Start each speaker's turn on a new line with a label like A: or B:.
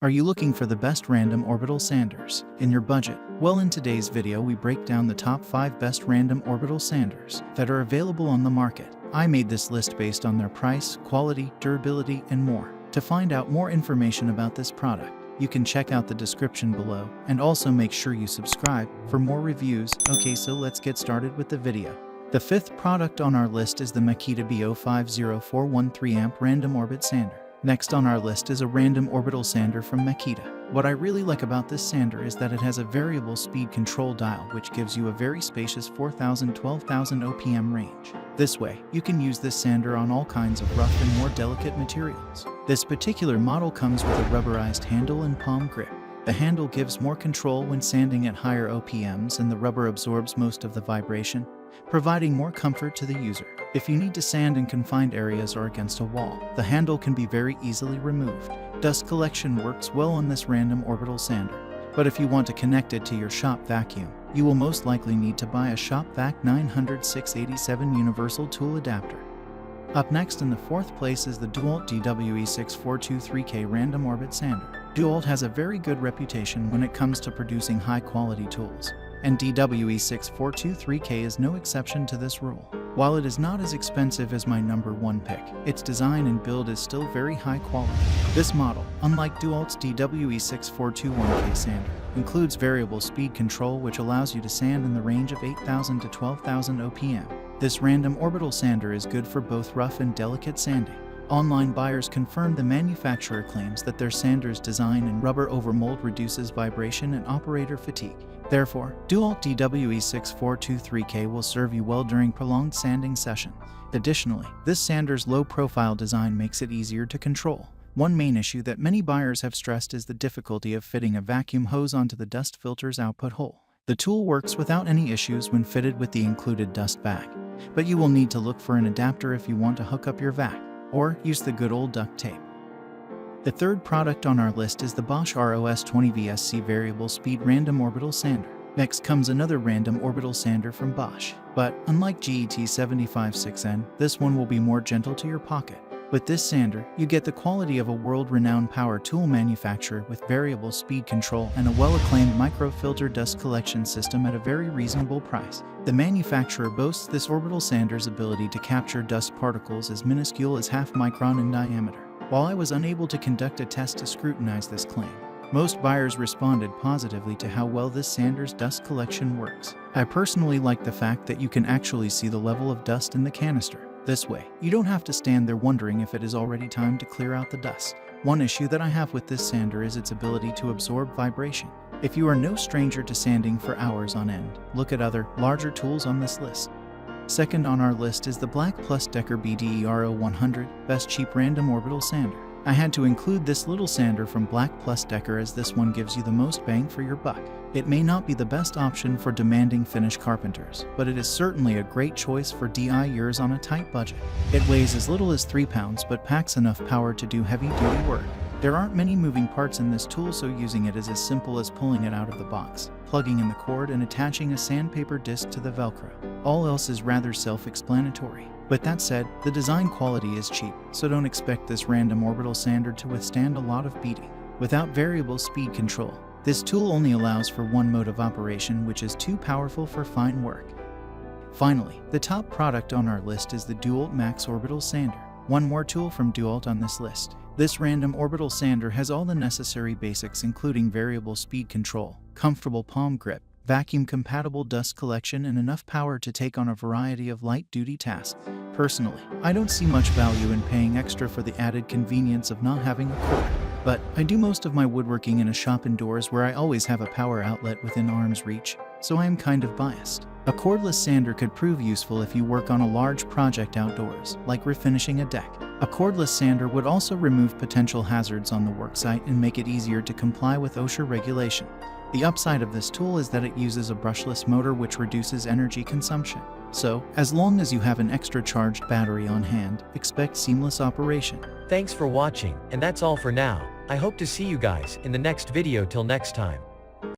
A: Are you looking for the best random orbital sanders in your budget? Well, in today's video we break down the top 5 best random orbital sanders that are available on the market. I made this list based on their price, quality, durability, and more. To find out more information about this product, you can check out the description below, and also make sure you subscribe for more reviews. Okay, so let's get started with the video. The 5th product on our list is the Makita B050413 amp random orbit sander. Next on our list is a random orbital sander from Makita. What I really like about this sander is that it has a variable speed control dial which gives you a very spacious 4,000–12,000 OPM range. This way, you can use this sander on all kinds of rough and more delicate materials. This particular model comes with a rubberized handle and palm grip. The handle gives more control when sanding at higher OPMs, and the rubber absorbs most of the vibration, providing more comfort to the user. If you need to sand in confined areas or against a wall, the handle can be very easily removed. Dust collection works well on this random orbital sander, but if you want to connect it to your shop vacuum, you will most likely need to buy a Shop Vac 900/687 universal tool adapter. Up next in the 4th place is the DeWalt DWE6423K random orbit sander. DeWalt has a very good reputation when it comes to producing high-quality tools, and DWE6423K is no exception to this rule. While it is not as expensive as my number 1 pick, its design and build is still very high quality. This model, unlike DeWalt's DWE6421K sander, includes variable speed control which allows you to sand in the range of 8,000 to 12,000 OPM. This random orbital sander is good for both rough and delicate sanding. Online buyers confirm the manufacturer claims that their sander's design and rubber over mold reduces vibration and operator fatigue. Therefore, DeWalt DWE6423K will serve you well during prolonged sanding sessions. Additionally, this sander's low-profile design makes it easier to control. One main issue that many buyers have stressed is the difficulty of fitting a vacuum hose onto the dust filter's output hole. The tool works without any issues when fitted with the included dust bag, but you will need to look for an adapter if you want to hook up your vac, or use the good old duct tape. The 3rd product on our list is the Bosch Ros 20VSC variable speed random orbital sander. Next comes another random orbital sander from Bosch, but unlike GET756N, this one will be more gentle to your pocket. With this sander, you get the quality of a world-renowned power tool manufacturer with variable speed control and a well-acclaimed microfilter dust collection system at a very reasonable price. The manufacturer boasts this orbital sander's ability to capture dust particles as minuscule as half micron in diameter. While I was unable to conduct a test to scrutinize this claim, most buyers responded positively to how well this sander's dust collection works. I personally like the fact that you can actually see the level of dust in the canister. This way, you don't have to stand there wondering if it is already time to clear out the dust. One issue that I have with this sander is its ability to absorb vibration. If you are no stranger to sanding for hours on end, look at other, larger tools on this list. Second on our list is the Black Plus Decker BDER0100 Best Cheap Random Orbital Sander. I had to include this little sander from Black Plus Decker as this one gives you the most bang for your buck. It may not be the best option for demanding finish carpenters, but it is certainly a great choice for DIYers on a tight budget. It weighs as little as 3 pounds but packs enough power to do heavy-duty work. There aren't many moving parts in this tool, so using it is as simple as pulling it out of the box, plugging in the cord, and attaching a sandpaper disc to the Velcro. All else is rather self-explanatory. With that said, the design quality is cheap, so don't expect this random orbital sander to withstand a lot of beating. Without variable speed control, this tool only allows for one mode of operation, which is too powerful for fine work. Finally, the top product on our list is the DeWalt MAX Orbital Sander. One more tool from DeWalt on this list. This random orbital sander has all the necessary basics, including variable speed control, comfortable palm grip, vacuum-compatible dust collection, and enough power to take on a variety of light-duty tasks. Personally, I don't see much value in paying extra for the added convenience of not having a cord, but I do most of my woodworking in a shop indoors where I always have a power outlet within arm's reach, so I am kind of biased. A cordless sander could prove useful if you work on a large project outdoors, like refinishing a deck. A cordless sander would also remove potential hazards on the worksite and make it easier to comply with OSHA regulation. The upside of this tool is that it uses a brushless motor which reduces energy consumption. So, as long as you have an extra charged battery on hand, expect seamless operation.
B: Thanks for watching, and that's all for now. I hope to see you guys in the next video. Till next time.